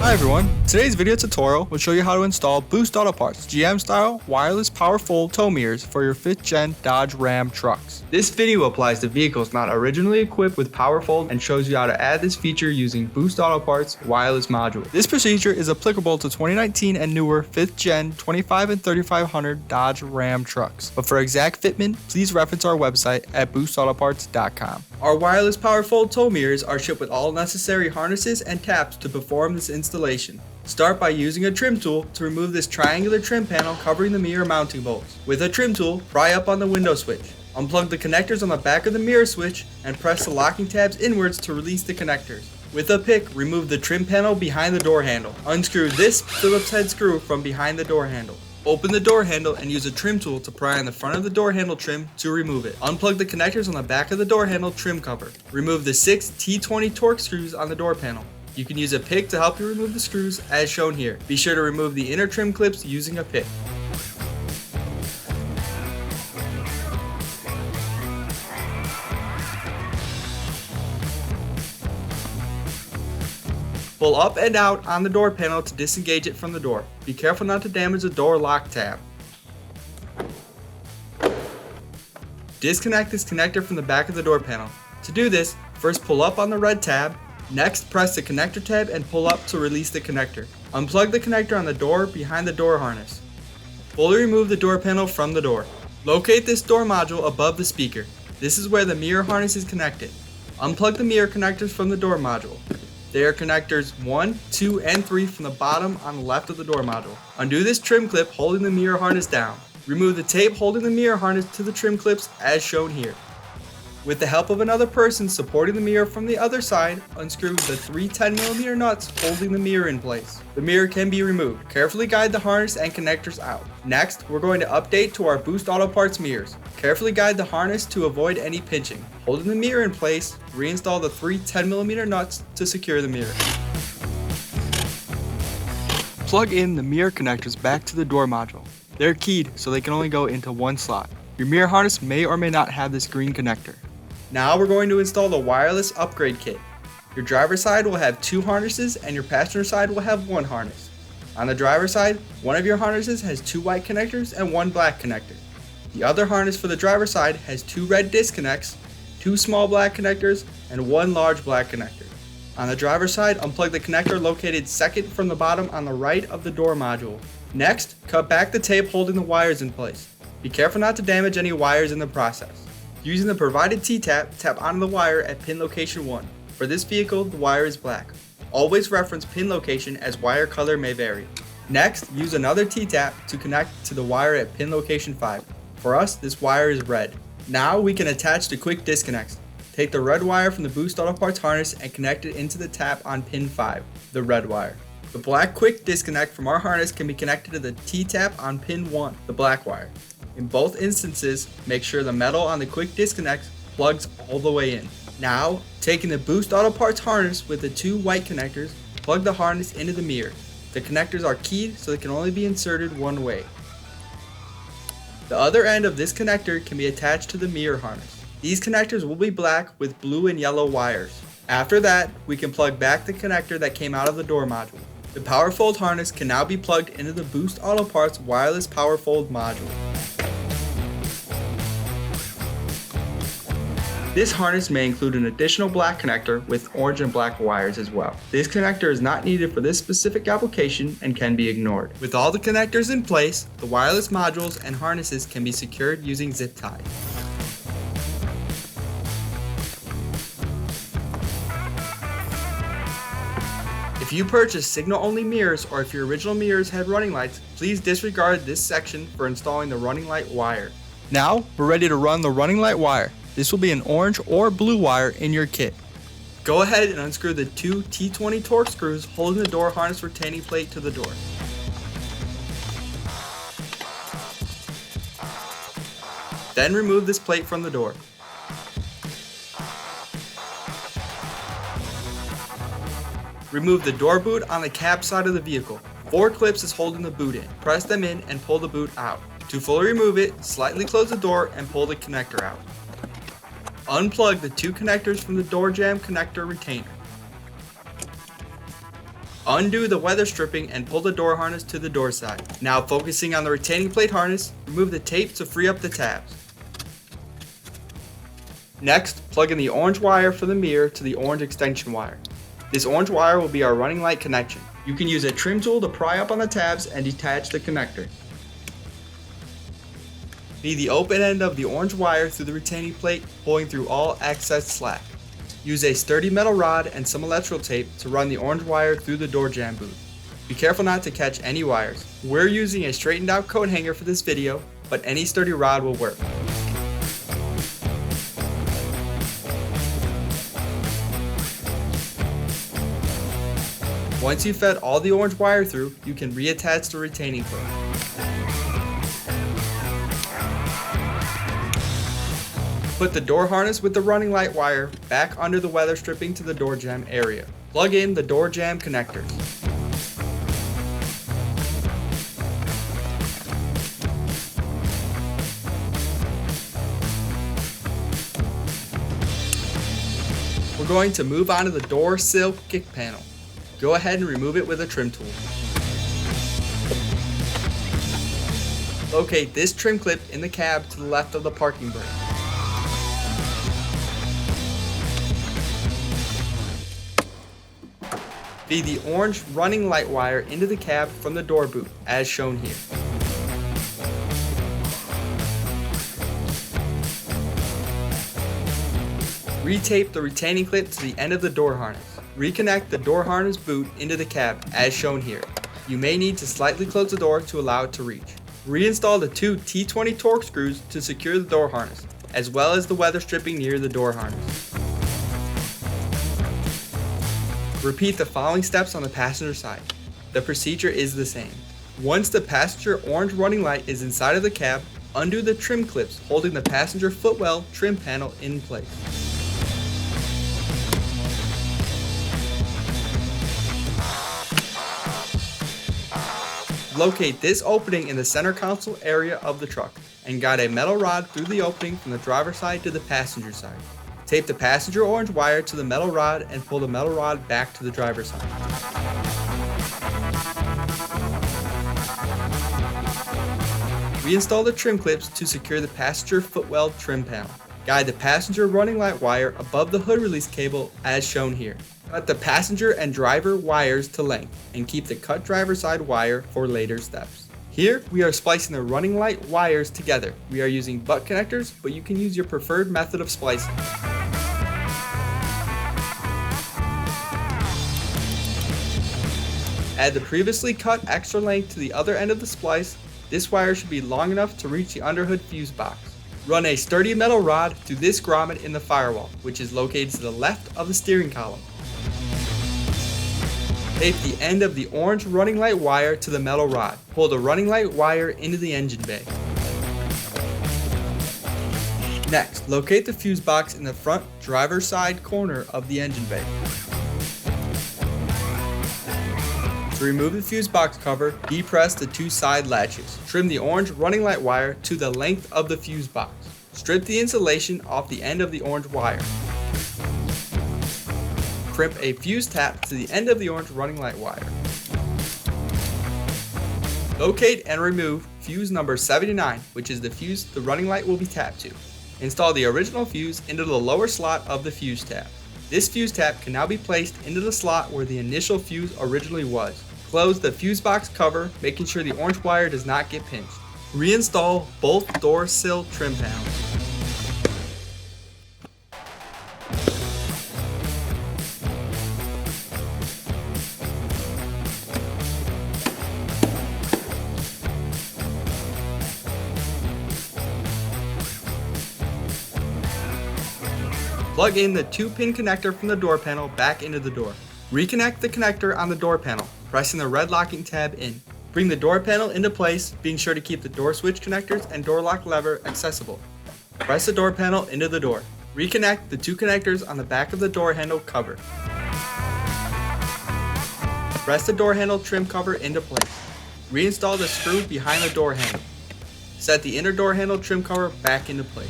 Hi everyone, today's video tutorial will show you how to install Boost Auto Parts GM style wireless Powerfold tow mirrors for your 5th gen Dodge Ram trucks. This video applies to vehicles not originally equipped with Powerfold and shows you how to add this feature using Boost Auto Parts wireless module. This procedure is applicable to 2019 and newer 5th gen 25 and 3500 Dodge Ram trucks, but for exact fitment, please reference our website at boostautoparts.com. Our wireless Powerfold tow mirrors are shipped with all necessary harnesses and taps to perform this installation. Start by using a trim tool to remove this triangular trim panel covering the mirror mounting bolts. With a trim tool, pry up on the window switch. Unplug the connectors on the back of the mirror switch and press the locking tabs inwards to release the connectors. With a pick, remove the trim panel behind the door handle. Unscrew this Phillips head screw from behind the door handle. Open the door handle and use a trim tool to pry on the front of the door handle trim to remove it. Unplug the connectors on the back of the door handle trim cover. Remove the 6 T20 torque screws on the door panel. You can use a pick to help you remove the screws as shown here. Be sure to remove the inner trim clips using a pick. Pull up and out on the door panel to disengage it from the door. Be careful not to damage the door lock tab. Disconnect this connector from the back of the door panel. To do this, first pull up on the red tab. Next, press the connector tab and pull up to release the connector. Unplug the connector on the door behind the door harness. Fully remove the door panel from the door. Locate this door module above the speaker. This is where the mirror harness is connected. Unplug the mirror connectors from the door module. They are connectors 1, 2, and 3 from the bottom on the left of the door module. Undo this trim clip holding the mirror harness down. Remove the tape holding the mirror harness to the trim clips as shown here. With the help of another person supporting the mirror from the other side, unscrew the 3 10mm nuts holding the mirror in place. The mirror can be removed. Carefully guide the harness and connectors out. Next, we're going to update to our Boost Auto Parts mirrors. Carefully guide the harness to avoid any pinching. Holding the mirror in place, reinstall the 3 10mm nuts to secure the mirror. Plug in the mirror connectors back to the door module. They're keyed so they can only go into one slot. Your mirror harness may or may not have this green connector. Now we're going to install the wireless upgrade kit. Your driver's side will have 2 harnesses and your passenger side will have 1 harness. On the driver's side, one of your harnesses has 2 white connectors and 1 black connector. The other harness for the driver's side has 2 red disconnects, 2 small black connectors, and 1 large black connector. On the driver's side, unplug the connector located second from the bottom on the right of the door module. Next, cut back the tape holding the wires in place. Be careful not to damage any wires in the process. Using the provided T-tap, tap onto the wire at pin location 1. For this vehicle, the wire is black. Always reference pin location as wire color may vary. Next, use another T-tap to connect to the wire at pin location 5. For us, this wire is red. Now we can attach the quick disconnects. Take the red wire from the Boost Auto Parts harness and connect it into the tap on pin 5, the red wire. The black quick disconnect from our harness can be connected to the T-tap on pin 1, the black wire. In both instances, make sure the metal on the quick disconnect plugs all the way in. Now, taking the Boost Auto Parts harness with the 2 white connectors, plug the harness into the mirror. The connectors are keyed so they can only be inserted one way. The other end of this connector can be attached to the mirror harness. These connectors will be black with blue and yellow wires. After that, we can plug back the connector that came out of the door module. The Powerfold harness can now be plugged into the Boost Auto Parts wireless Powerfold module. This harness may include an additional black connector with orange and black wires as well. This connector is not needed for this specific application and can be ignored. With all the connectors in place, the wireless modules and harnesses can be secured using zip tie. If you purchase signal-only mirrors or if your original mirrors had running lights, please disregard this section for installing the running light wire. Now, we're ready to run the running light wire. This will be an orange or blue wire in your kit. Go ahead and unscrew the 2 T20 torque screws holding the door harness retaining plate to the door. Then remove this plate from the door. Remove the door boot on the cab side of the vehicle. 4 clips is holding the boot in. Press them in and pull the boot out. To fully remove it, slightly close the door and pull the connector out. Unplug the 2 connectors from the door jamb connector retainer. Undo the weather stripping and pull the door harness to the door side. Now focusing on the retaining plate harness, remove the tape to free up the tabs. Next, plug in the orange wire for the mirror to the orange extension wire. This orange wire will be our running light connection. You can use a trim tool to pry up on the tabs and detach the connector. Feed the open end of the orange wire through the retaining plate, pulling through all excess slack. Use a sturdy metal rod and some electrical tape to run the orange wire through the door jamb boot. Be careful not to catch any wires. We're using a straightened out coat hanger for this video, but any sturdy rod will work. Once you've fed all the orange wire through, you can reattach the retaining plate. Put the door harness with the running light wire back under the weather stripping to the door jamb area. Plug in the door jamb connectors. We're going to move on to the door sill kick panel. Go ahead and remove it with a trim tool. Locate this trim clip in the cab to the left of the parking brake. Feed the orange running light wire into the cab from the door boot, as shown here. Retape the retaining clip to the end of the door harness. Reconnect the door harness boot into the cab, as shown here. You may need to slightly close the door to allow it to reach. Reinstall the two T20 Torx screws to secure the door harness, as well as the weather stripping near the door harness. Repeat the following steps on the passenger side. The procedure is the same. Once the passenger orange running light is inside of the cab, undo the trim clips holding the passenger footwell trim panel in place. Locate this opening in the center console area of the truck and guide a metal rod through the opening from the driver's side to the passenger side. Tape the passenger orange wire to the metal rod and pull the metal rod back to the driver's side. Reinstall the trim clips to secure the passenger footwell trim panel. Guide the passenger running light wire above the hood release cable as shown here. Cut the passenger and driver wires to length and keep the cut driver side wire for later steps. Here we are splicing the running light wires together. We are using butt connectors, but you can use your preferred method of splicing. Add the previously cut extra length to the other end of the splice. This wire should be long enough to reach the underhood fuse box. Run a sturdy metal rod through this grommet in the firewall, which is located to the left of the steering column. Tape the end of the orange running light wire to the metal rod. Pull the running light wire into the engine bay. Next, locate the fuse box in the front driver's side corner of the engine bay. To remove the fuse box cover, depress the two side latches. Trim the orange running light wire to the length of the fuse box. Strip the insulation off the end of the orange wire. Crimp a fuse tap to the end of the orange running light wire. Locate and remove fuse number 79, which is the fuse the running light will be tapped to. Install the original fuse into the lower slot of the fuse tab. This fuse tab can now be placed into the slot where the initial fuse originally was. Close the fuse box cover, making sure the orange wire does not get pinched. Reinstall both door sill trim panels. Plug in the 2-pin connector from the door panel back into the door. Reconnect the connector on the door panel, pressing the red locking tab in. Bring the door panel into place, being sure to keep the door switch connectors and door lock lever accessible. Press the door panel into the door. Reconnect the 2 connectors on the back of the door handle cover. Press the door handle trim cover into place. Reinstall the screw behind the door handle. Set the inner door handle trim cover back into place.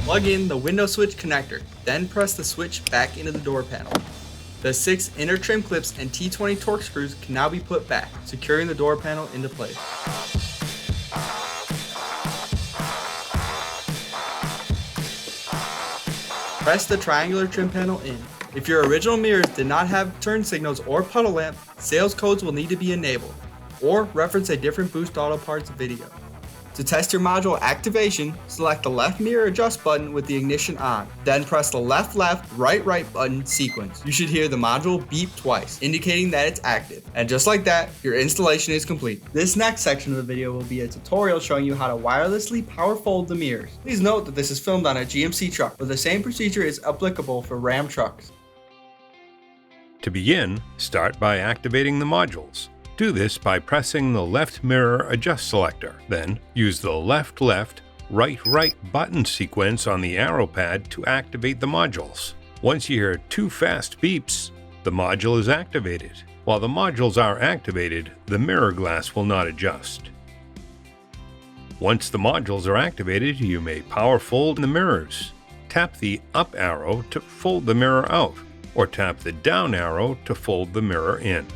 Plug in the window switch connector, then press the switch back into the door panel. The 6 inner trim clips and T20 torque screws can now be put back, securing the door panel into place. Press the triangular trim panel in. If your original mirrors did not have turn signals or puddle lamp, sales codes will need to be enabled, or reference a different Boost Auto Parts video. To test your module activation, select the left mirror adjust button with the ignition on, then press the left right button sequence. You should hear the module beep twice, indicating that it's active. And just like that, your installation is complete. This next section of the video will be a tutorial showing you how to wirelessly power fold the mirrors. Please note that this is filmed on a GMC truck, but the same procedure is applicable for Ram trucks. To begin, start by activating the modules. Do this by pressing the left mirror adjust selector. Then use the left right button sequence on the arrow pad to activate the modules. Once you hear 2 fast beeps, the module is activated. While the modules are activated, the mirror glass will not adjust. Once the modules are activated, you may power fold the mirrors. Tap the up arrow to fold the mirror out, or tap the down arrow to fold the mirror in.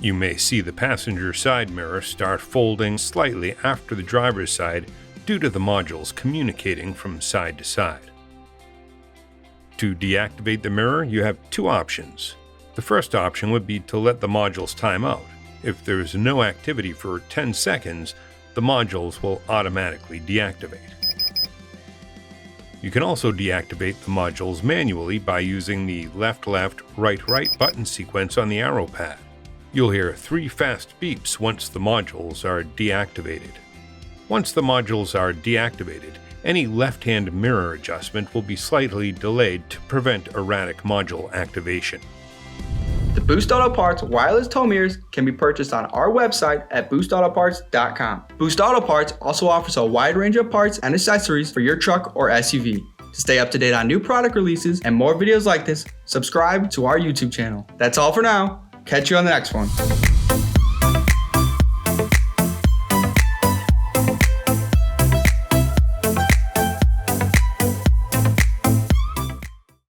You may see the passenger side mirror start folding slightly after the driver's side due to the modules communicating from side to side. To deactivate the mirror, you have 2 options. The first option would be to let the modules time out. If there is no activity for 10 seconds, the modules will automatically deactivate. You can also deactivate the modules manually by using the left right button sequence on the arrow pad. You'll hear 3 fast beeps once the modules are deactivated. Once the modules are deactivated, any left-hand mirror adjustment will be slightly delayed to prevent erratic module activation. The Boost Auto Parts wireless tow mirrors can be purchased on our website at boostautoparts.com. Boost Auto Parts also offers a wide range of parts and accessories for your truck or SUV. To stay up to date on new product releases and more videos like this, subscribe to our YouTube channel. That's all for now. Catch you on the next one.